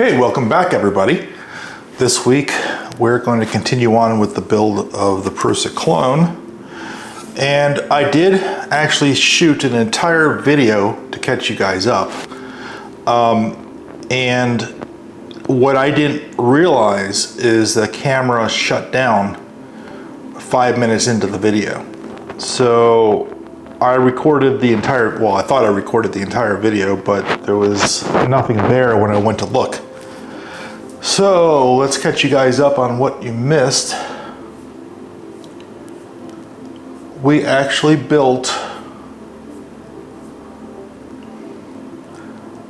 Okay, welcome back everybody. This week we're going to continue on with the build of the PRUSA clone. And I did actually shoot an entire video to catch you guys up. And what I didn't realize is the camera shut down 5 minutes into the video. So I recorded the entire, well, I thought I recorded the entire video, but there was nothing there when I went to look. So let's catch you guys up on what you missed. We actually built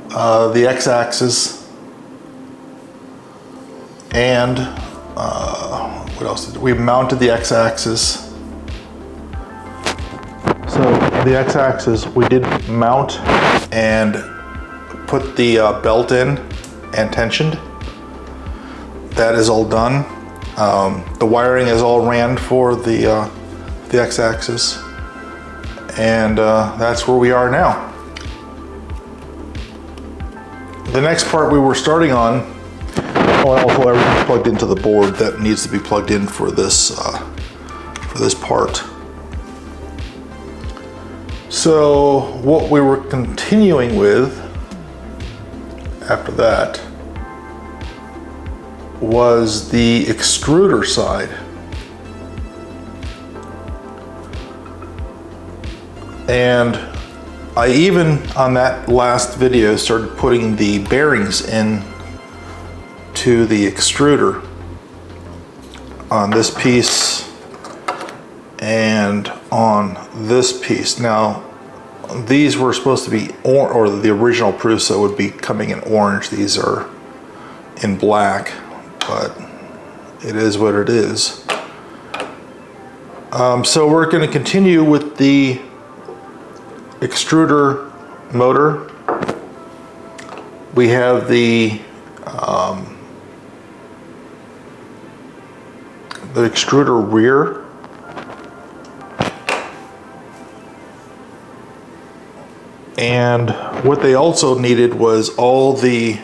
the x-axis and what else did we mounted the x-axis. So the x-axis we did mount and put the belt in and tensioned. That is all done. The wiring is all ran for the x-axis, and that's where we are now. The next part we were starting on, also everything's plugged into the board that needs to be plugged in for this part. So what we were continuing with after that was the extruder side. And I even on that last video started putting the bearings in to the extruder on this piece and on this piece. Now these were supposed to be or the original PRUSA would be coming in orange. These are in black, but it is what it is. So we're going to continue with the extruder motor. We have the extruder rear. And what they also needed was all the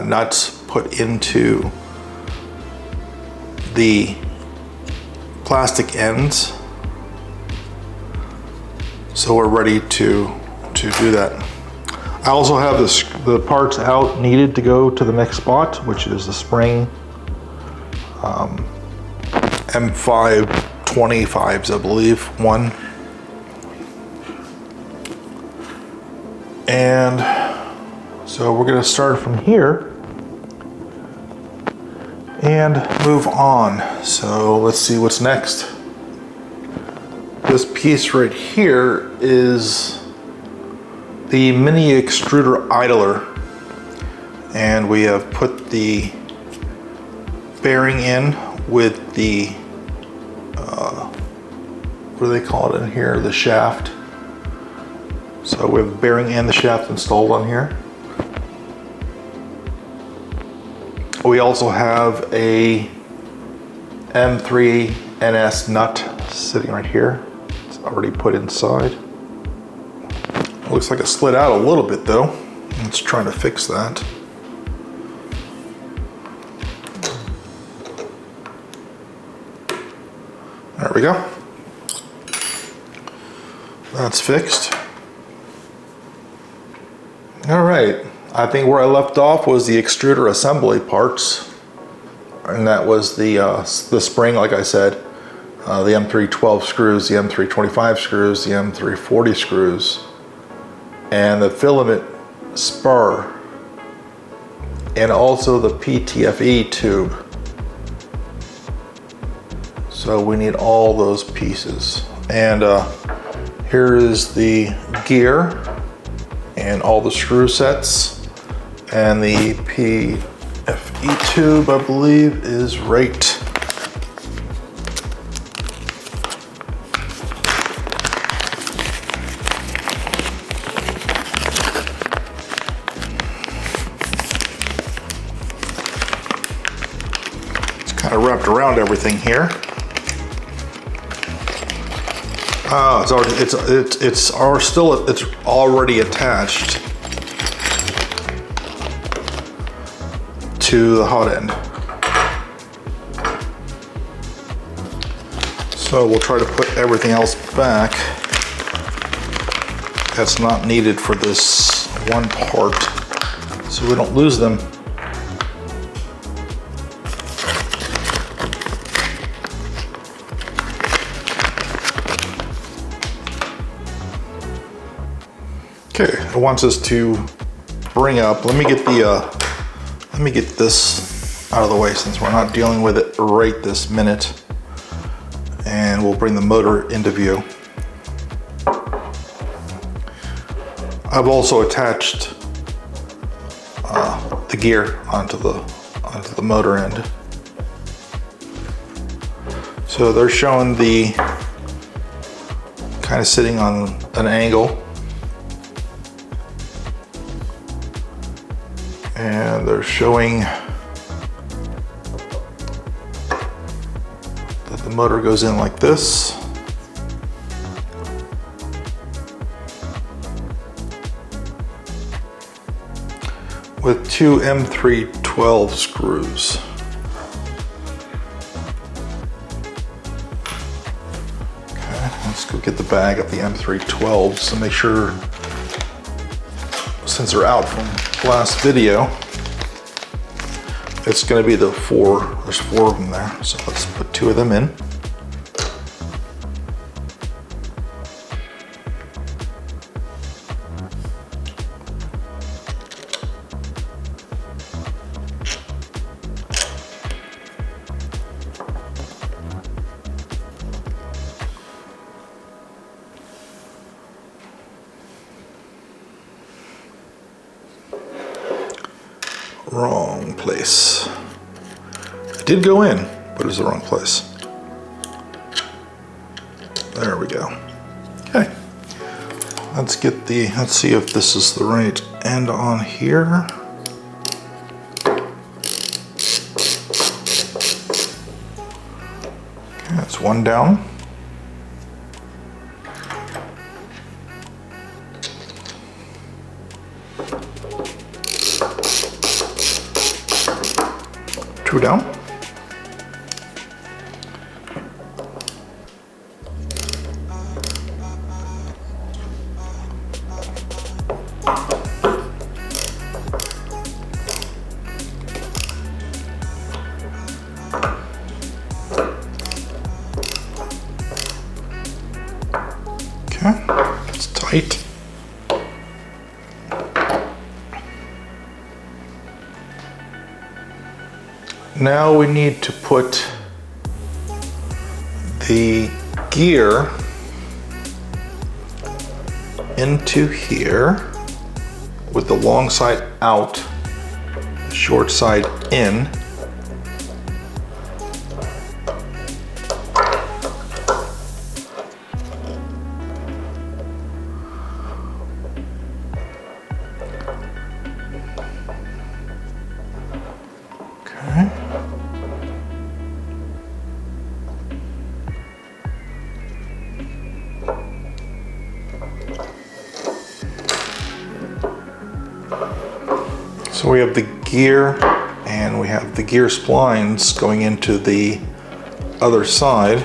nuts put into the plastic ends. So we're ready to do that. I also have the parts out needed to go to the next spot, which is the spring M525s, I believe, one. And so we're going to start from here and move on. So let's see what's next. This piece right here is the mini extruder idler, and we have put the bearing in with the what do they call it in here, the shaft. So we have the bearing and the shaft installed on here. We also have a M3NS nut sitting right here. It's already put inside. It looks like it slid out a little bit though. Let's try to fix that. There we go. That's fixed. All right, I think where I left off was the extruder assembly parts, and that was the spring, like I said, the M312 screws, the M325 screws, the M340 screws, and the filament spur, and also the PTFE tube. So we need all those pieces. And here is the gear and all the screw sets, and the PFE tube, I believe, is right. It's kind of wrapped around everything here. Oh, it's already attached. to the hot end. So we'll try to put everything else back that's not needed for this one part so we don't lose them. Okay, it wants us to bring up, let me get this out of the way since we're not dealing with it right this minute. And we'll bring the motor into view. I've also attached the gear onto the motor end. So they're showing the kind of sitting on an angle. And they're showing that the motor goes in like this. With two M312 screws. Okay, let's go get the bag of the M312s to make sure, since they're out from last video, it's going to be the there's four of them there. So let's put two of them in. Wrong place. It did go in, but it was the wrong place. There we go. Okay. Let's see if this is the right end on here. Okay, that's one down. Two down. Okay, it's tight. Now we need to put the gear into here with the long side out, the short side in. Okay. So we have the gear and we have the gear splines going into the other side.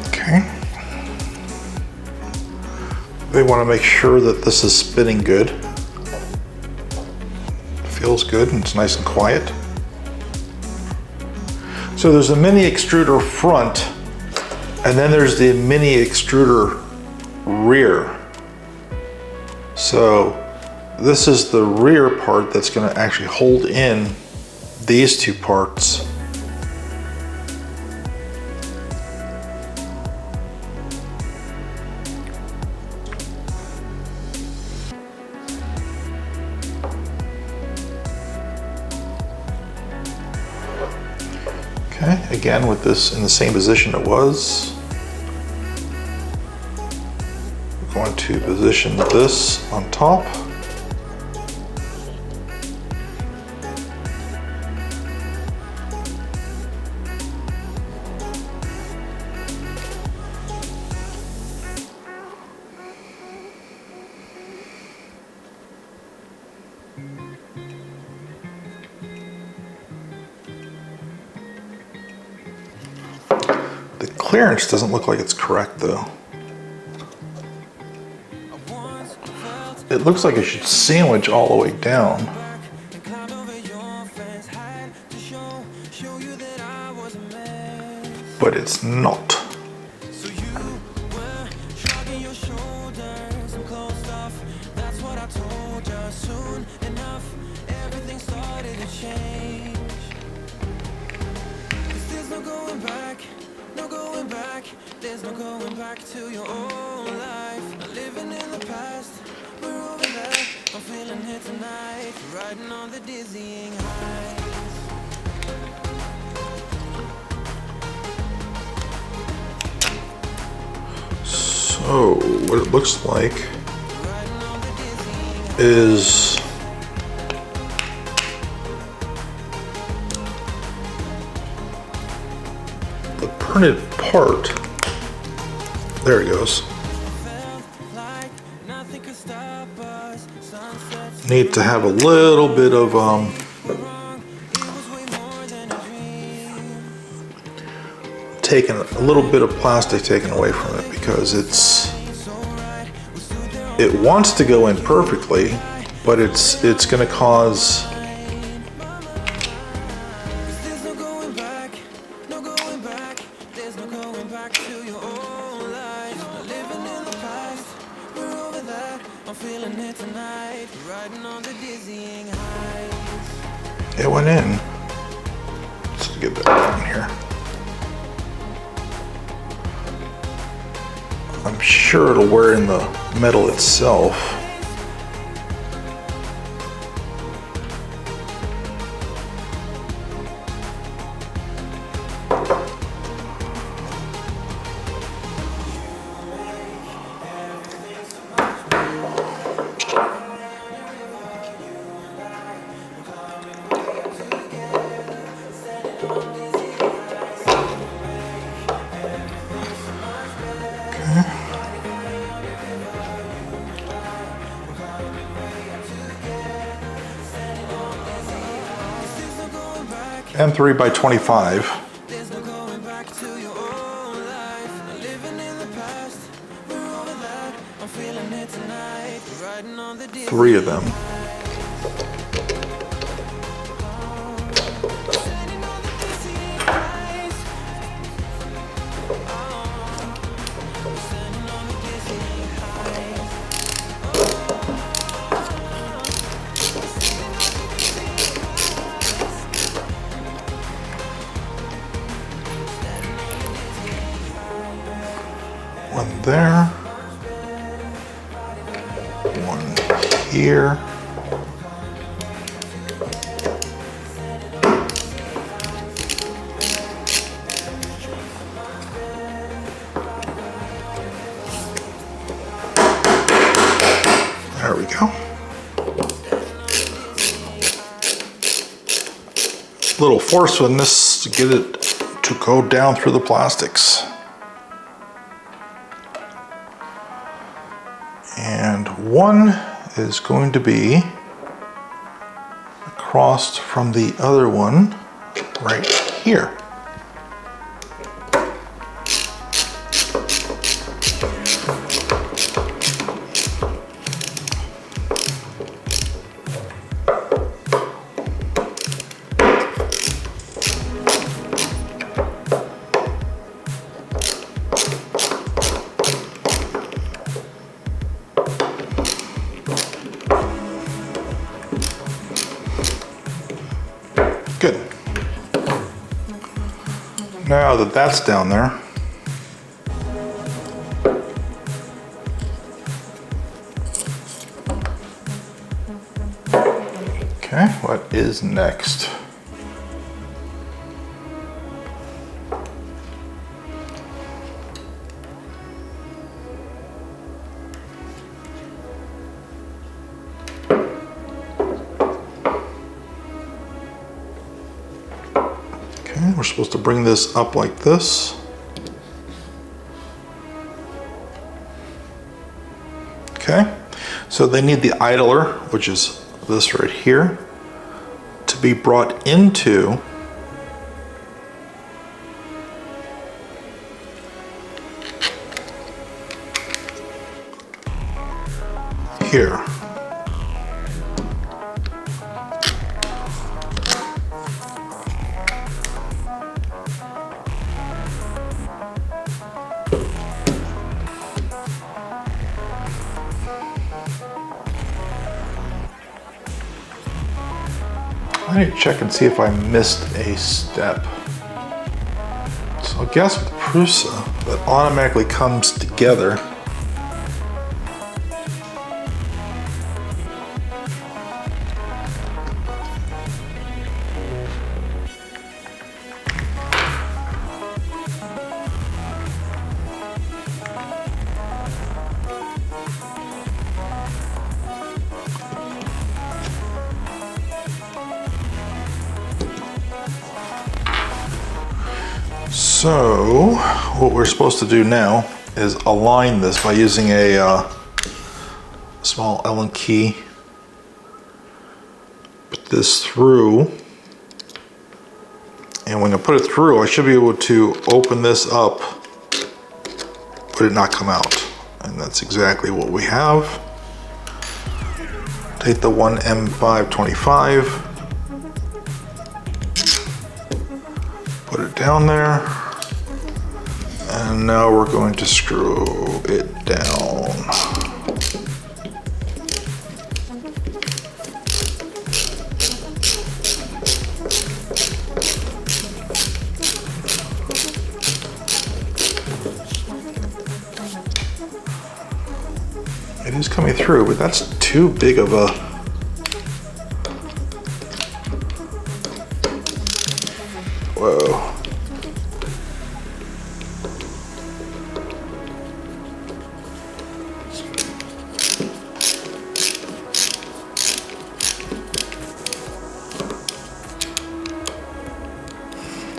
Okay. They want to make sure that this is spinning good. Feels good and it's nice and quiet. So there's a mini extruder front and then there's the mini extruder rear. So this is the rear part that's going to actually hold in these two parts. Okay, again with this in the same position it was. We're going to position this on top. clearance doesn't look like it's correct though. It looks like it should sandwich all the way down. But it's not. There's no going back to your old life. Not living in the past, we're over there. I'm feeling it tonight, riding on the dizzying heights. So what it looks like is the printed part. There it goes. Need to have a little bit of a little bit of plastic taken away from it, because it wants to go in perfectly, but it's going to cause it went in. Let's get that down here. I'm sure it'll wear in the metal itself. And 3 by 25. 3 of them. One there, one here, there we go. Little forcefulness to get it to go down through the plastics. And one is going to be across from the other one right here. Good. Now that that's down there, okay, what is next? We're supposed to bring this up like this. Okay, so they need the idler, which is this right here, to be brought into here. I need to check and see if I missed a step. So I guess with PRUSA, that automatically comes together. So what we're supposed to do now is align this by using a small Allen key. Put this through, and when I put it through, I should be able to open this up, but it not come out. And that's exactly what we have. Take the 1M525, put it down there. And now we're going to screw it down. It is coming through, but that's too big of a... Whoa.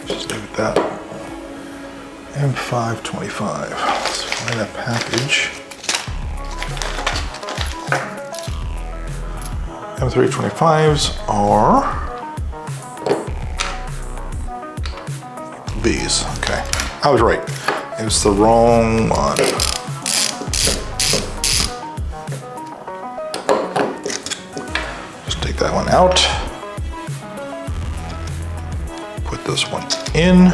Just leave it that. M525. Let's find that package. M325s are these. Okay, I was right. It was the wrong one. Just take that one out. Put this one in.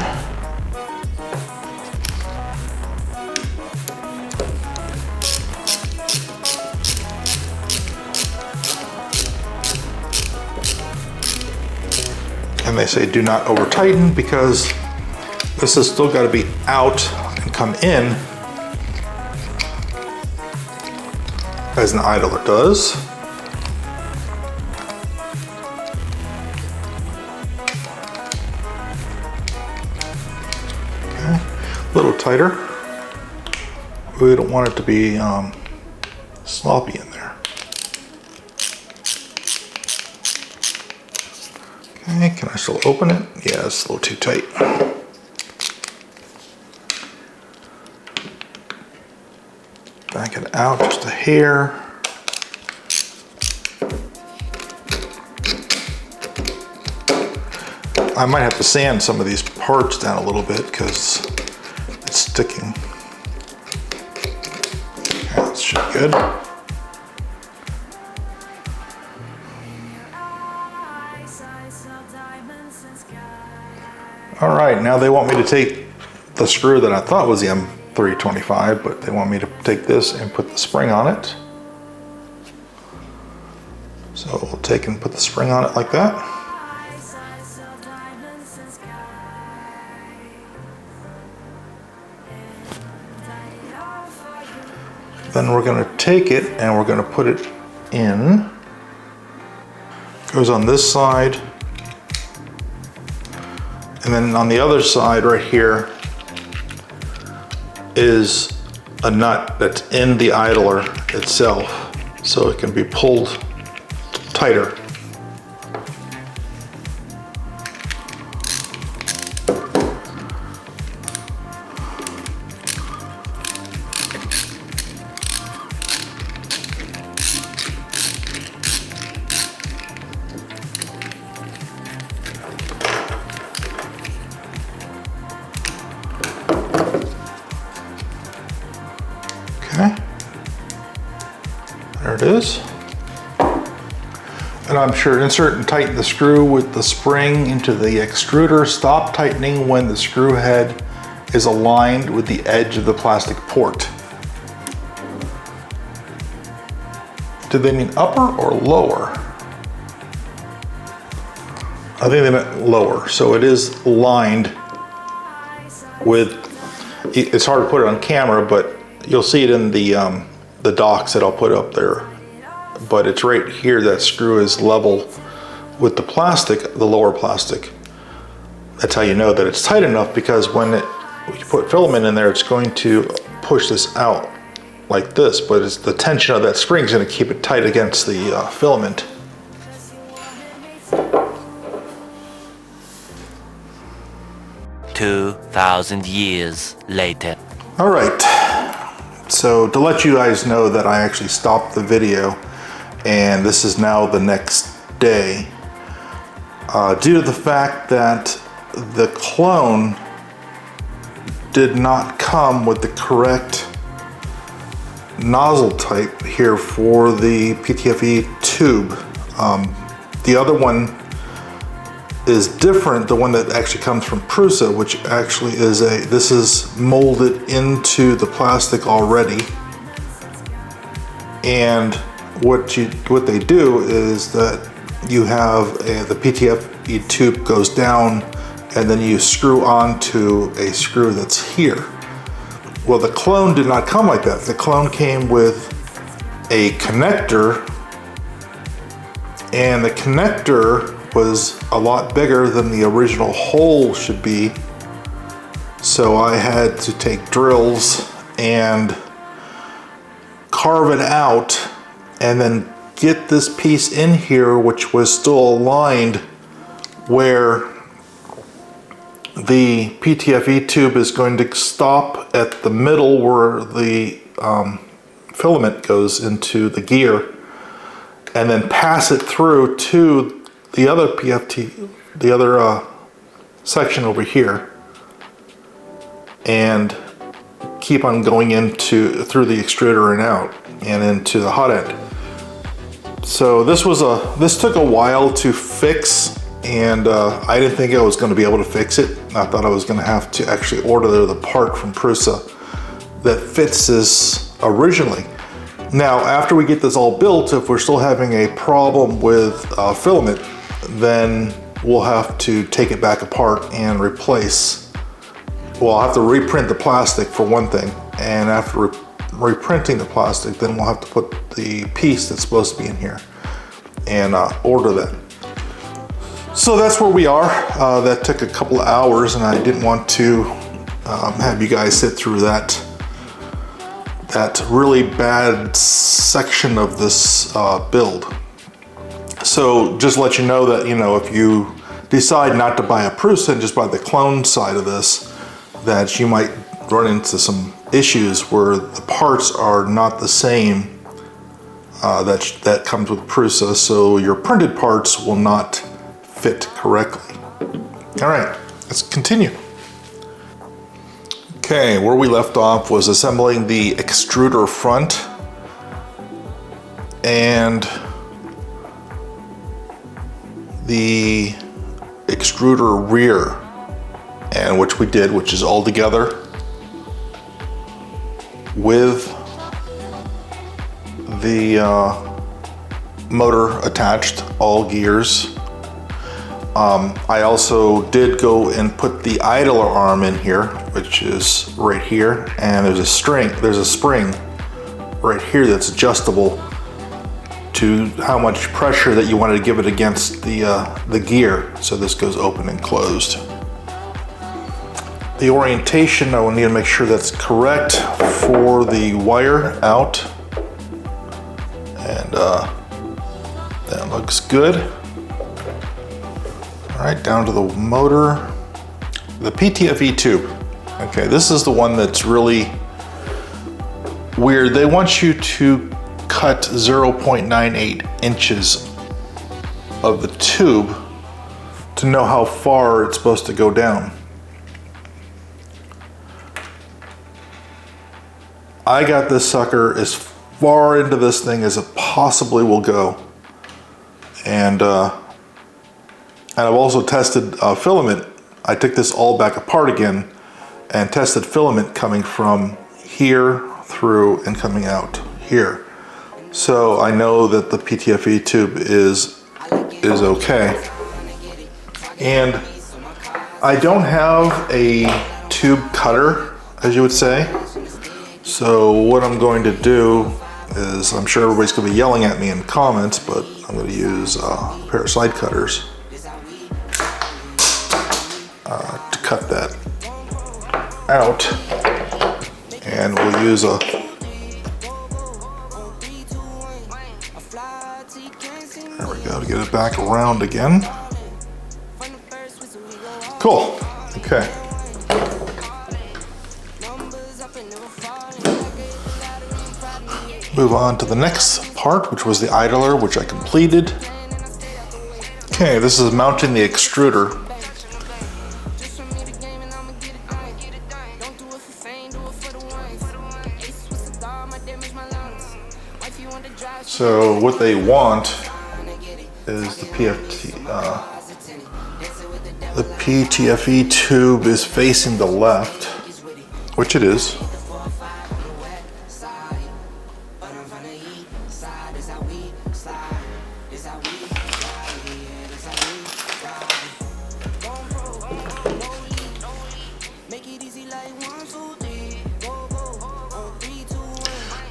And they say do not over tighten because this has still got to be out and come in as an idler does. Okay, a little tighter. We don't want it to be sloppy in there. Okay, can I still open it? Yeah, it's a little too tight. Back it out just a hair. I might have to sand some of these parts down a little bit because it's sticking. Okay, that should be good. All right, now they want me to take the screw that I thought was the M325, but they want me to take this and put the spring on it. So we'll take and put the spring on it like that. Then we're going to take it and we're going to put it in. Goes on this side. And then on the other side right here is a nut that's in the idler itself, so it can be pulled tighter. There it is. And I'm sure insert and tighten the screw with the spring into the extruder. Stop tightening when the screw head is aligned with the edge of the plastic port. Did they mean upper or lower? I think they meant lower. So it is lined with, it's hard to put it on camera, but you'll see it in the docs that I'll put up there. But it's right here, that screw is level with the plastic, the lower plastic. That's how you know that it's tight enough, because when you put filament in there, it's going to push this out like this, but it's the tension of that spring is going to keep it tight against the filament. "2,000 years later." All right, so to let you guys know that I actually stopped the video, and this is now the next day, due to the fact that the clone did not come with the correct nozzle type here for the PTFE tube. The other one is different, the one that actually comes from PRUSA, which actually is this is molded into the plastic already. And what they do is that you have the PTFE tube goes down, and then you screw onto a screw that's here. Well, the clone did not come like that. The clone came with a connector, and the connector was a lot bigger than the original hole should be. So I had to take drills and carve it out, and then get this piece in here, which was still aligned where the PTFE tube is going to stop at the middle where the filament goes into the gear, and then pass it through to the other the other section over here, and keep on going through the extruder and out and into the hot end. So this took a while to fix, and I didn't think I was going to be able to fix it. I thought I was going to have to actually order the part from PRUSA that fits this originally. Now, after we get this all built, if we're still having a problem with filament, then we'll have to take it back apart and replace. Well, I'll have to reprint the plastic for one thing, and after reprinting the plastic, then we'll have to put the piece that's supposed to be in here and order that. So that's where we are. That took a couple of hours, and I didn't want to have you guys sit through that really bad section of this build. So just let you know that, if you decide not to buy a PRUSA and just buy the clone side of this, that you might run into some issues where the parts are not the same that comes with PRUSA, so your printed parts will not fit correctly. All right, let's continue. Okay, where we left off was assembling the extruder front and the extruder rear, and which we did, which is all together with the motor attached, all gears. I also did go and put the idler arm in here, which is right here, and there's a spring right here that's adjustable to how much pressure that you wanted to give it against the gear. So this goes open and closed. The orientation, I will need to make sure that's correct for the wire out, and that looks good. All right, down to the motor. The PTFE tube. Okay, this is the one that's really weird. They want you to cut 0.98 inches of the tube to know how far it's supposed to go down. I got this sucker as far into this thing as it possibly will go. And I've also tested filament. I took this all back apart again and tested filament coming from here through and coming out here. So I know that the PTFE tube is okay. And I don't have a tube cutter, as you would say. So what I'm going to do is, I'm sure everybody's going to be yelling at me in comments, but I'm going to use a pair of side cutters to cut that out. And we'll use a there we go, to get it back around again. Cool. Okay. Move on to the next part, which was the idler, which I completed. Okay, this is mounting the extruder. So what they want is the PTFE tube is facing the left, which it is.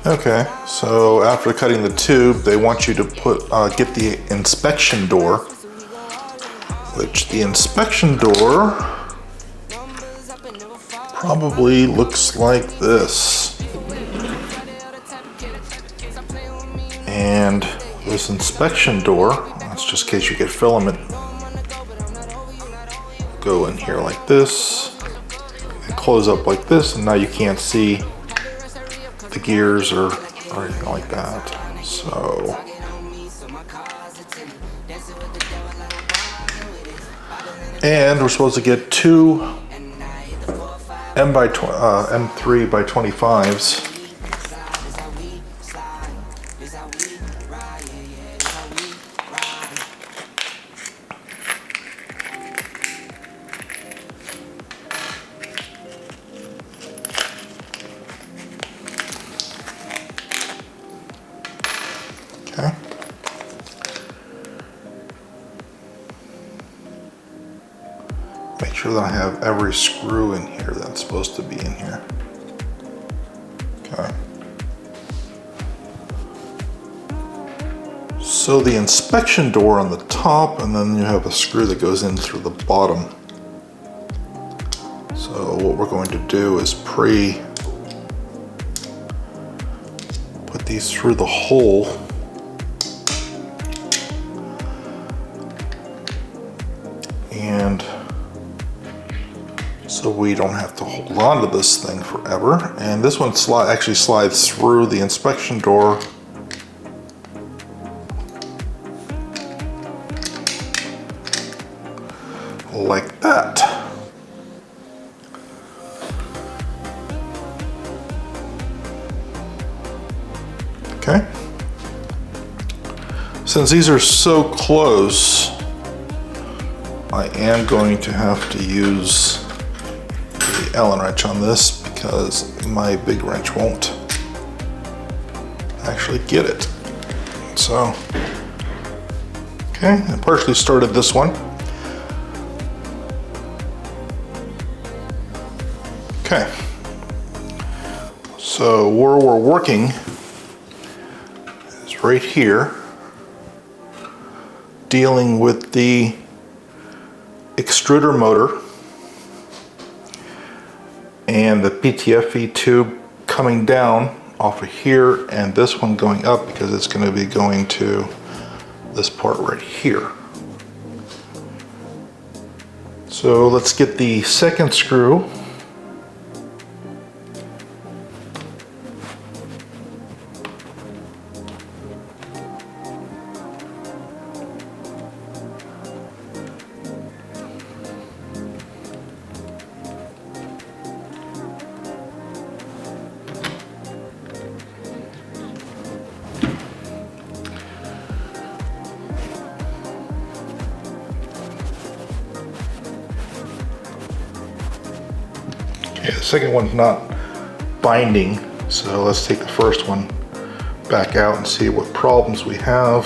Okay, so after cutting the tube, they want you to get the inspection door, which the inspection door probably looks like this. And this inspection door, that's just in case you get filament, go in here like this and close up like this, and now you can't see the gears or anything like that. So and we're supposed to get two M3 by 25s. Okay. Make sure that I have every screw in here that's supposed to be in here. Okay. So the inspection door on the top, and then you have a screw that goes in through the bottom. So what we're going to do is put these through the hole. And so we don't have to hold on to this thing forever. And this one actually slides through the inspection door like that. Okay. Since these are so close, I am going to have to use the Allen wrench on this because my big wrench won't actually get it. So, okay, I partially started this one. Okay, so where we're working is right here, dealing with the extruder motor and the PTFE tube coming down off of here, and this one going up because it's going to be going to this part right here. So let's get the second screw. the second one's not binding, so let's take the first one back out and see what problems we have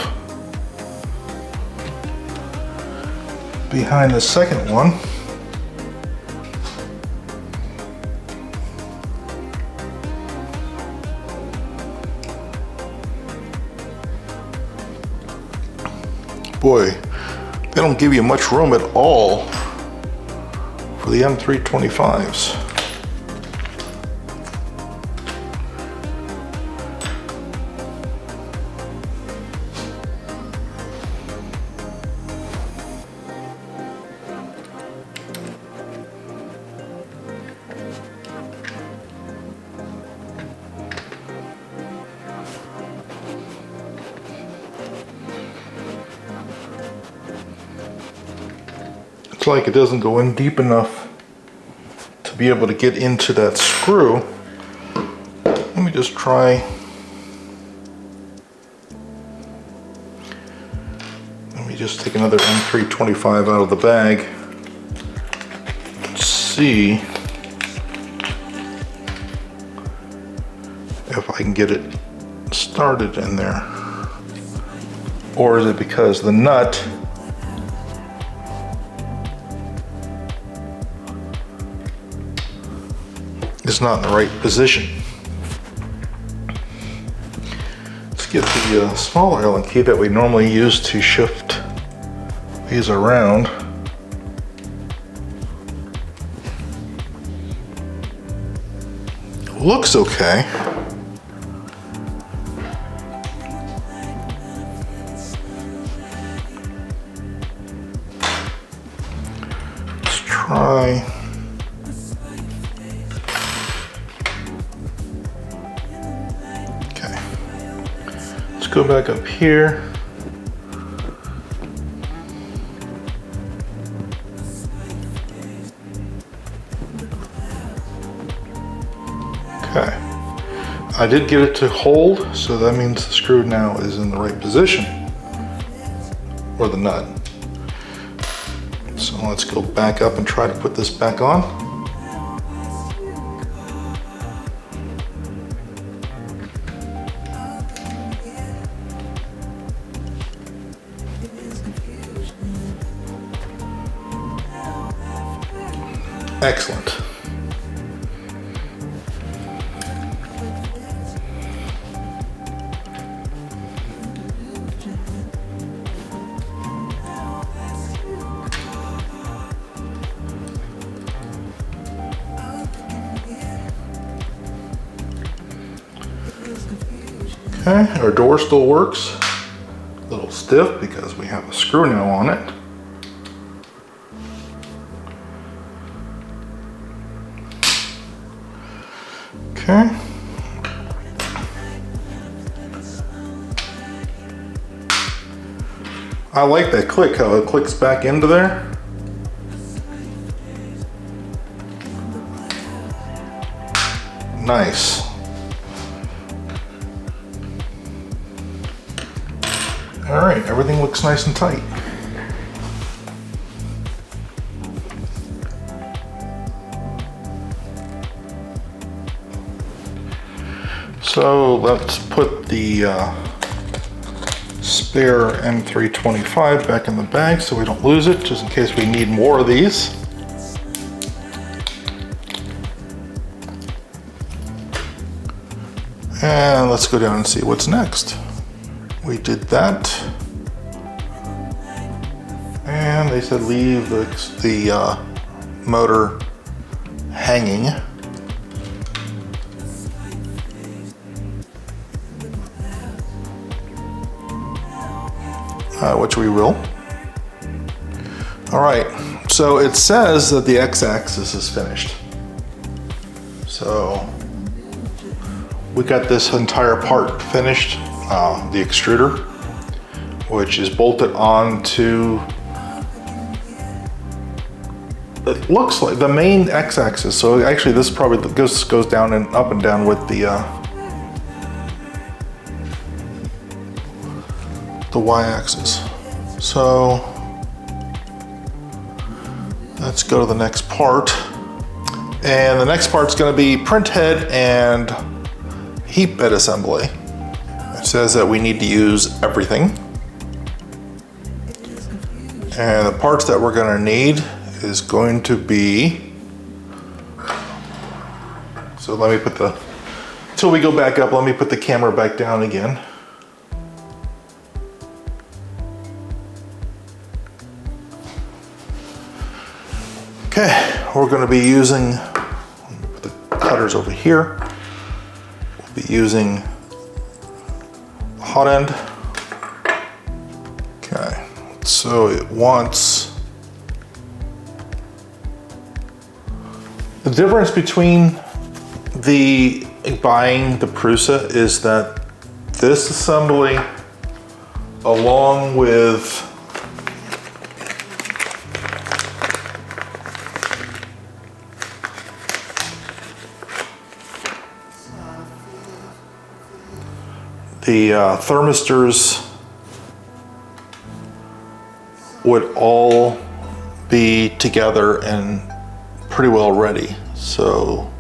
behind the second one. Boy, they don't give you much room at all for the M325s. Like it doesn't go in deep enough to be able to get into that screw. Let me just try. Let me just take another M325 out of the bag. See if I can get it started in there. Or is it because the nut is not in the right position? Let's get the smaller Allen key that we normally use to shift these around. Looks okay. Let's try. Go back up here. Okay. I did get it to hold, so that means the screw now is in the right position, or the nut. So let's go back up and try to put this back on. Excellent. Okay, our door still works. A little stiff because we have a screw now on it. Okay. I like that click, how it clicks back into there. Nice. All right, everything looks nice and tight. So let's put the spare M325 back in the bag so we don't lose it, just in case we need more of these. And let's go down and see what's next. We did that. And they said leave the motor hanging. Which we will. All right, so it says that the x-axis is finished. So we got this entire part finished, the extruder, which is bolted onto, it looks like the main x-axis. So actually this probably goes down and up and down with the y-axis. So let's go to the next part. And the next part's going to be print head and heat bed assembly. It says that we need to use everything. And the parts that we're going to need is going to be, so let me put the, till we go back up, let me put the camera back down again. Okay, we're going to be using, let me put the cutters over here. We'll be using hot end. Okay, so it wants, the difference between buying the PRUSA is that this assembly, along with the thermistors, would all be together and pretty well ready. So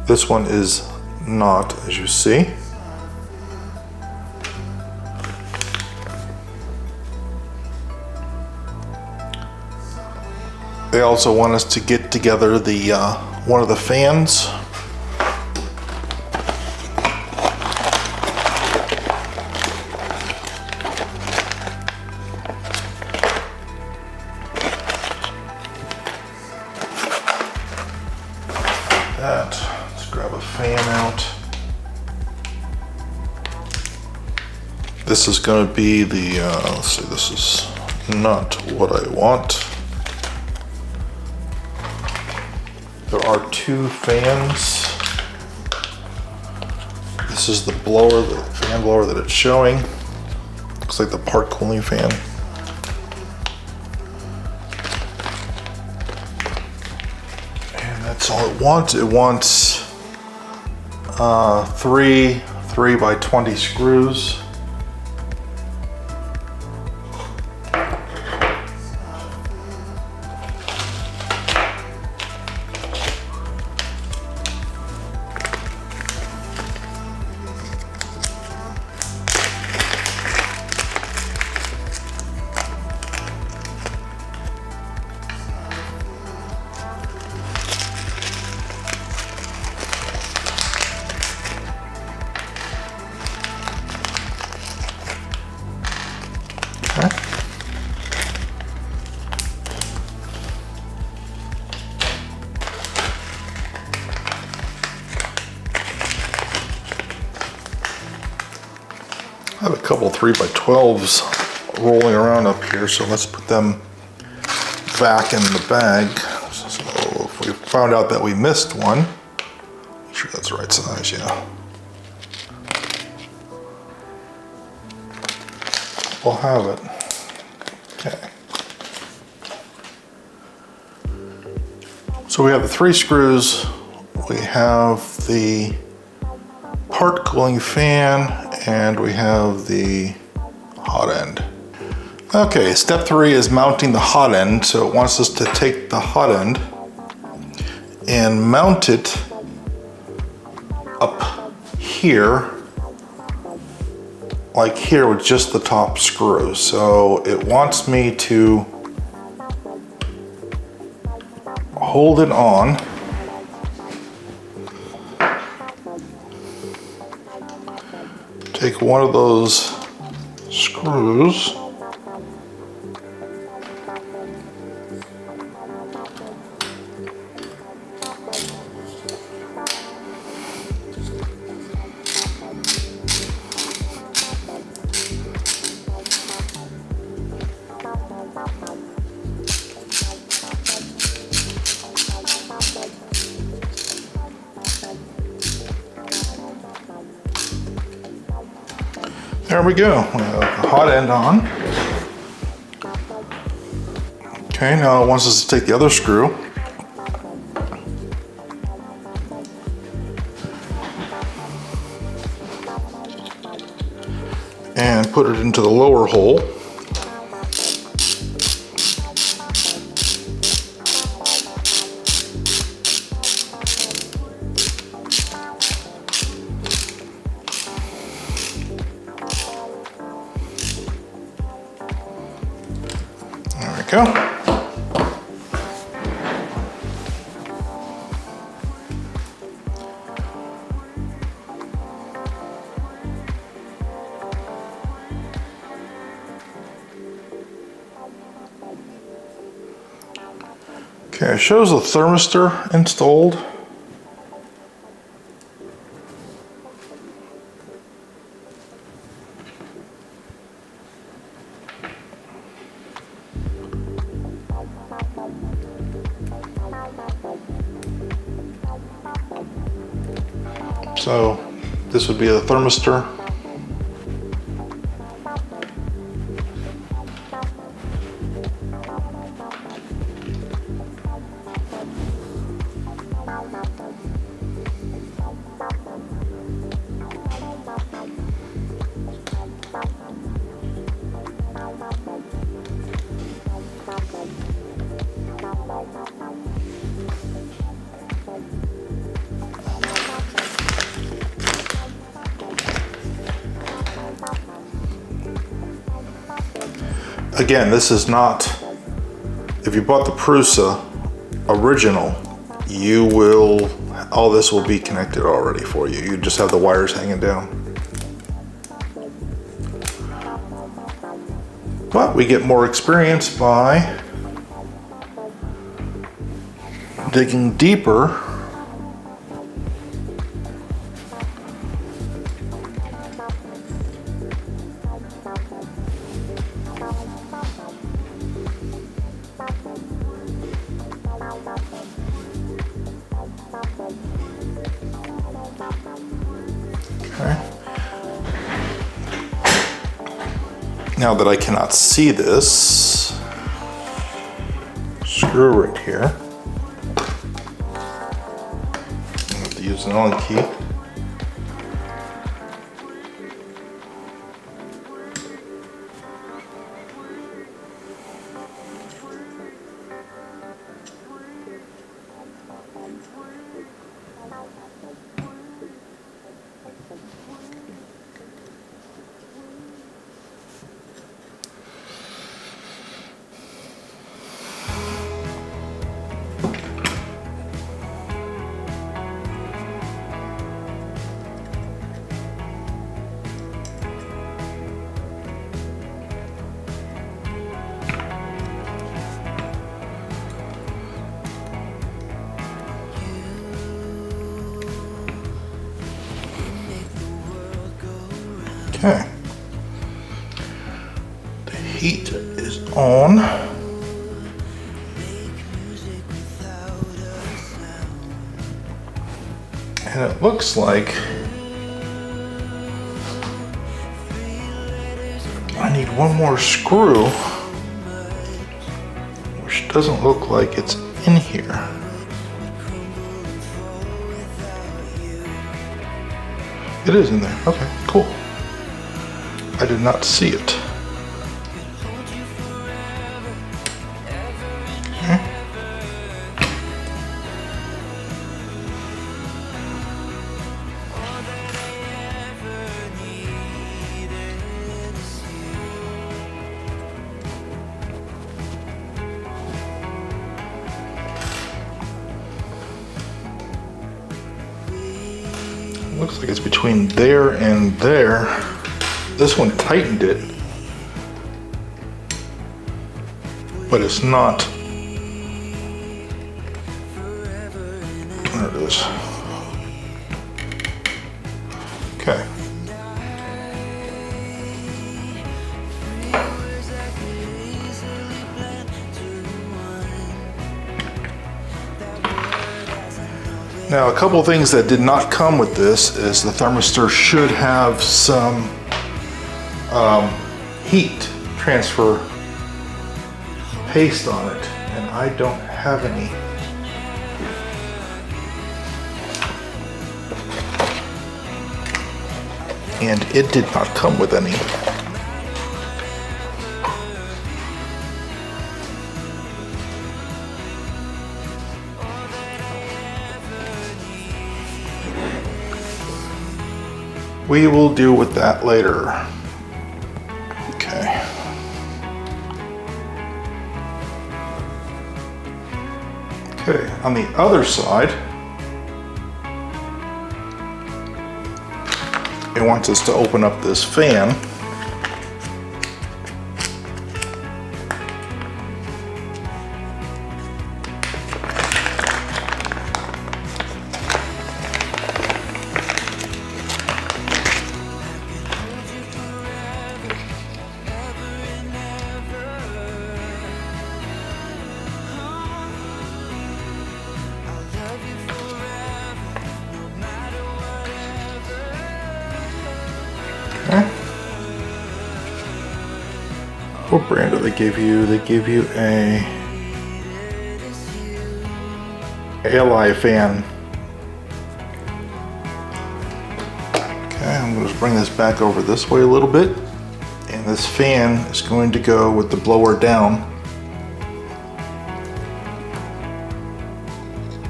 this one is not, as you see. They also want us to get together the one of the fans. Let's grab a fan out. This is going to be the, let's see, this is not what I want. There are two fans. This is the blower, the fan blower that it's showing. Looks like the part cooling fan. That's all it wants. It wants three 3x20 screws. I have a couple 3x12s rolling around up here, so let's put them back in the bag. So if we found out that we missed one, make sure that's the right size, yeah. We'll have it. Okay. So we have the 3 screws, we have the part cooling fan, and we have the hot end. Okay, step 3 is mounting the hot end. So it wants us to take the hot end and mount it up here, like here with just the top screw. So it wants me to hold it on. Take one of those screws . There we go, we have the hot end on. Okay, now it wants us to take the other screw. And put it into the lower hole. go. Okay, it shows the thermistor installed. So this would be the thermistor. Again, this is not, if you bought the PRUSA original, you will, all this will be connected already for you. You just have the wires hanging down. But we get more experience by digging deeper. Okay. Now that I cannot see this screw right here, I have to use an Allen key. Okay, the heat is on. And it looks like I need one more screw, which doesn't look like it's in here. It is in there. Okay, cool. I did not see it. Okay. Looks like it's between there and there. This one tightened it, but it's not. There it is. Okay. Now, a couple of things that did not come with this is the thermistor should have some heat transfer paste on it, and I don't have any. And it did not come with any. We will deal with that later. Okay. Okay, on the other side, it wants us to open up this fan. What brand do they give you? They give you a ALI fan. Okay, I'm going to bring this back over this way a little bit. And this fan is going to go with the blower down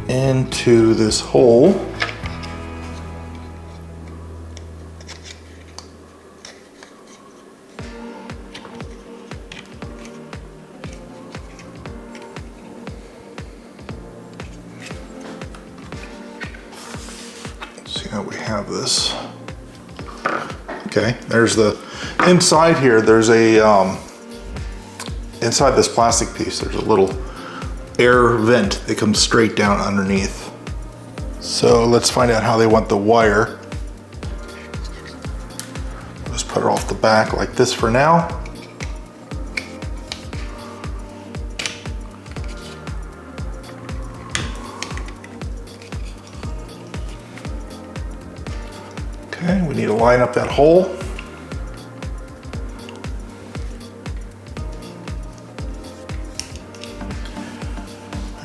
into this hole. See how we have this. Okay, there's the inside here. There's a inside this plastic piece, there's a little air vent that comes straight down underneath. So let's find out how they want the wire. Just put it off the back like this for now. Okay, we need to line up that hole.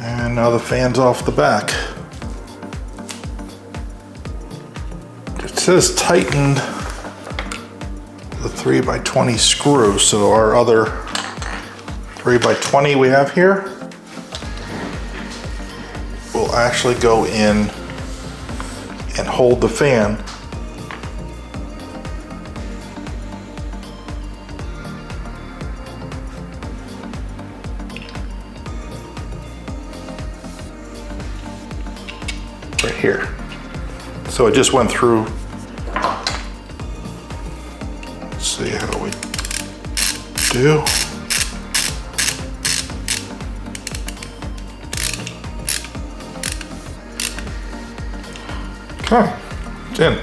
And now the fan's off the back. It says tightened the 3x20 screw, so our other 3x20 we have here will actually go in and hold the fan. Right here. So it just went through. Let's see how we do. Okay, it's in.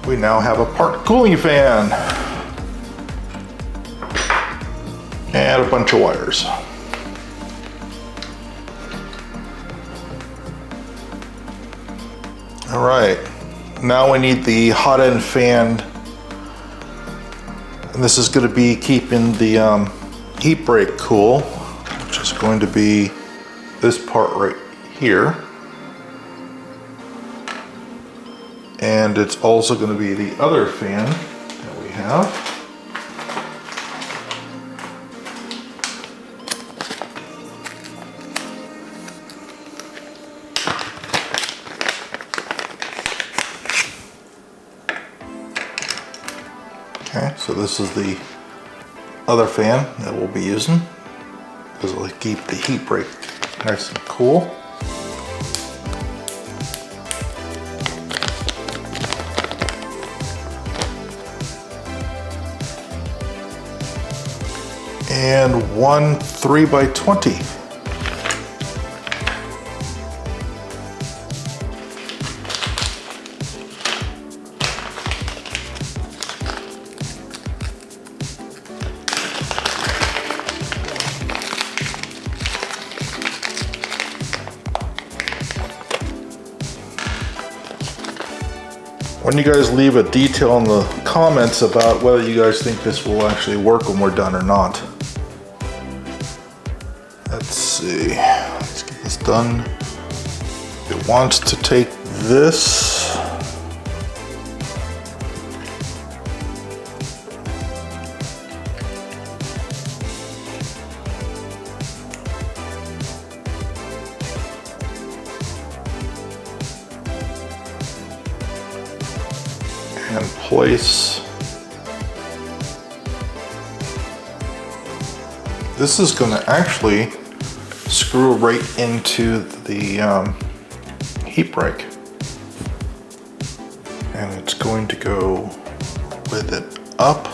We now have a part cooling fan. And a bunch of wires. All right, now we need the hot end fan, and this is going to be keeping the heat break cool, which is going to be this part right here. And it's also going to be the other fan that we have. Okay, so this is the other fan that we'll be using because it'll keep the heat break nice and cool. And one 3x20. Why don't you guys leave a detail in the comments about whether you guys think this will actually work when we're done or not. Let's see, let's get this done. It wants to take this and place this is going to actually screw right into the heat break. And it's going to go with it up.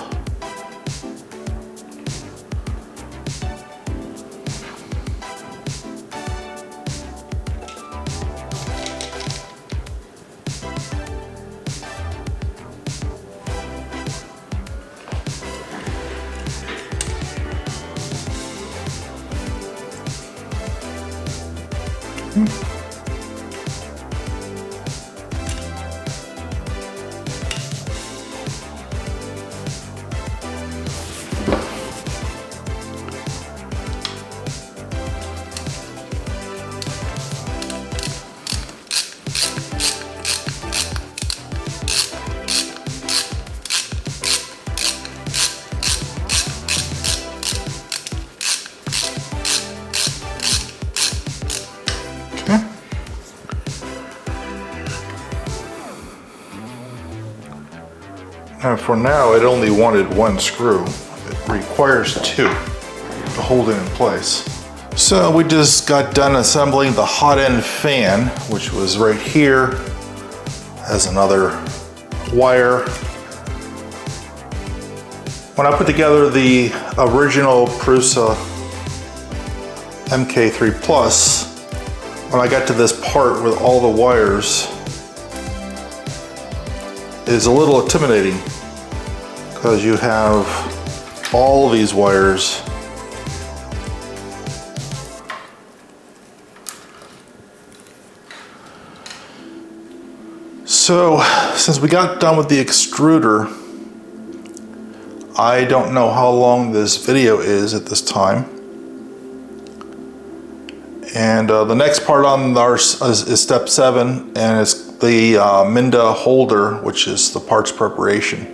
Now for now, it only wanted one screw. It requires two to hold it in place. So we just got done assembling the hot end fan, which was right here. Has another wire. When I put together the original PRUSA MK3 Plus, when I got to this part with all the wires, it's a little intimidating because you have all these wires. So since we got done with the extruder, I don't know how long this video is at this time. And the next part on ours is step 7, and it's the Minda holder, which is the parts preparation.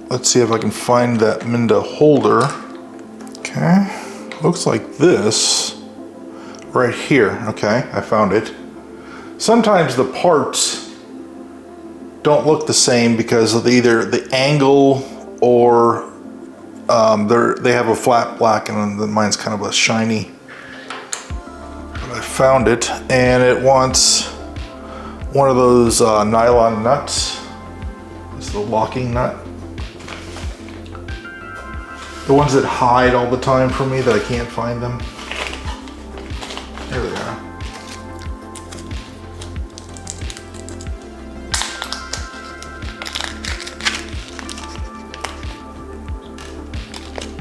Let's see if I can find that Minda holder. Okay, looks like this right here. Okay, I found it. Sometimes the parts don't look the same because of either the angle or they have a flat black and mine's kind of a shiny. But I found it, and it wants one of those nylon nuts. It's the locking nut. The ones that hide all the time for me that I can't find them. There they are.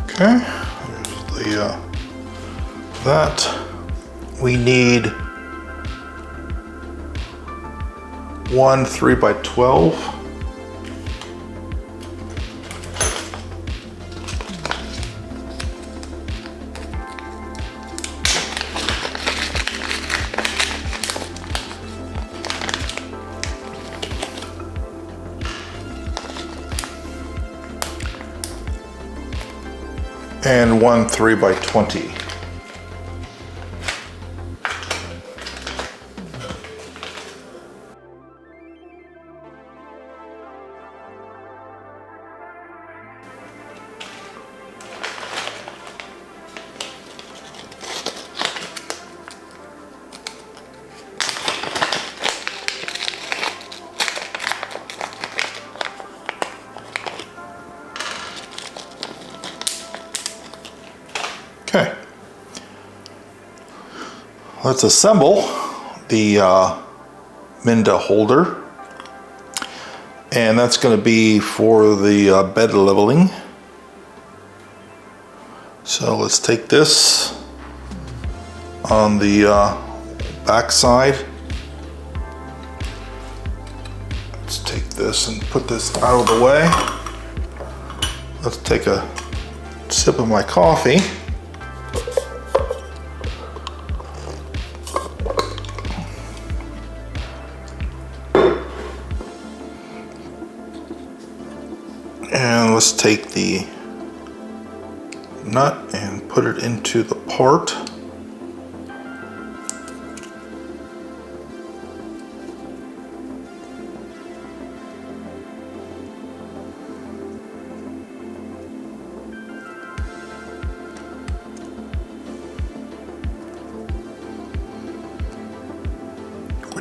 Okay, there's the that. We need one 3x12. And one 3x20. Okay, let's assemble the Minda holder, and that's going to be for the bed leveling. So let's take this on the back side. Let's take this and put this out of the way. Let's take a sip of my coffee. And let's take the nut and put it into the part.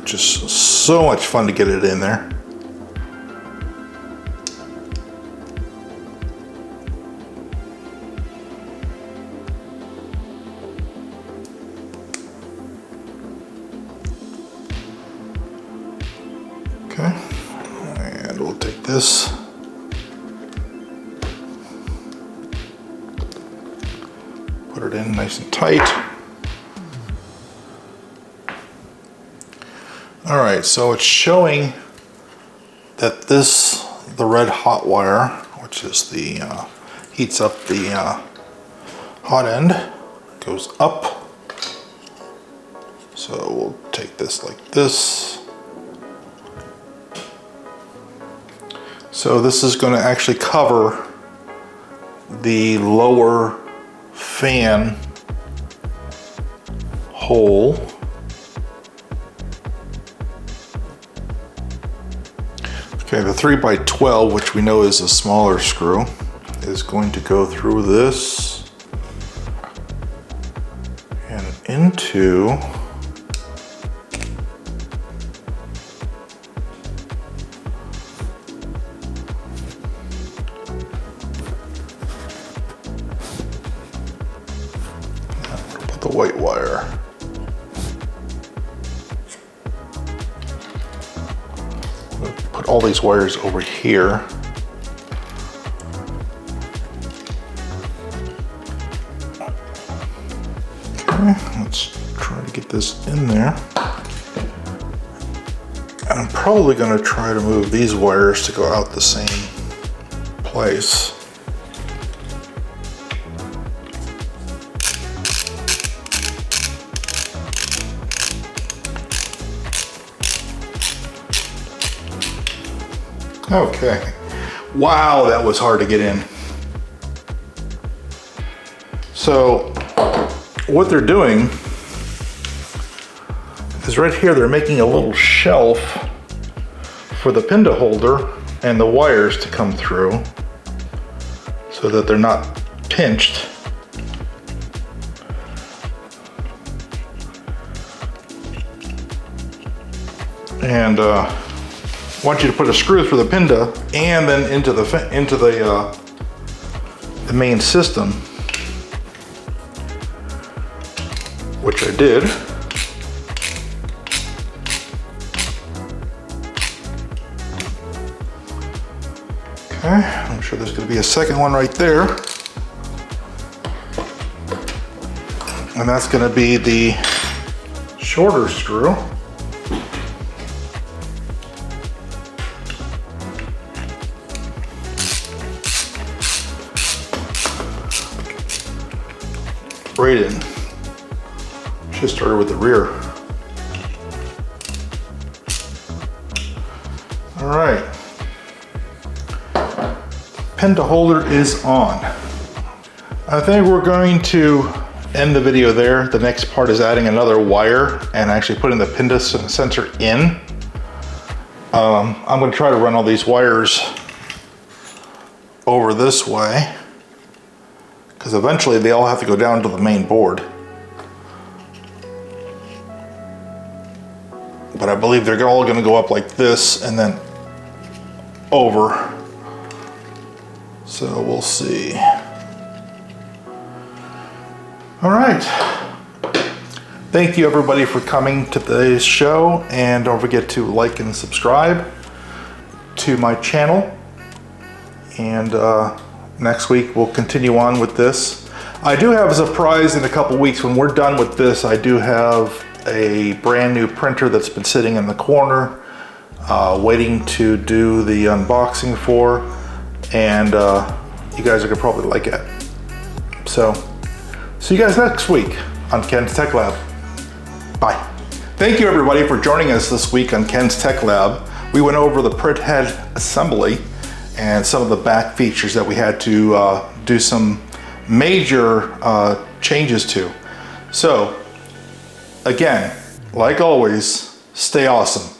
which is so much fun to get it in there. Okay, and we'll take this. Put it in nice and tight. All right, so it's showing that the red hot wire, which is the, heats up the hot end, goes up. So we'll take this like this. So this is going to actually cover the lower fan hole. Okay, the 3x12, which we know is a smaller screw, is going to go through this and into the white wire. Put all these wires over here. Okay, let's try to get this in there. And I'm probably going to try to move these wires to go out the same place. Okay. Wow, that was hard to get in. So what they're doing is right here, they're making a little shelf for the pinda holder and the wires to come through so that they're not pinched. And I want you to put a screw through the pinda and then into the main system, which I did. Okay, I'm sure there's going to be a second one right there, and that's going to be the shorter screw. Right in. Should start with the rear. All right. Pinda holder is on. I think we're going to end the video there. The next part is adding another wire and actually putting the pinda sensor in. I'm going to try to run all these wires over this way, because eventually they all have to go down to the main board. But I believe they're all going to go up like this and then over. So we'll see. All right. Thank you everybody for coming to today's show, and don't forget to like and subscribe to my channel. And next week we'll continue on with this. I do have a surprise in a couple weeks. When we're done with this, I do have a brand new printer that's been sitting in the corner waiting to do the unboxing for, and you guys are gonna probably like it. So see you guys next week on Ken's Tech Lab. Bye. Thank you everybody for joining us this week on Ken's Tech Lab. We went over the print head assembly and some of the back features that we had to do some major changes to. So again, like always, stay awesome.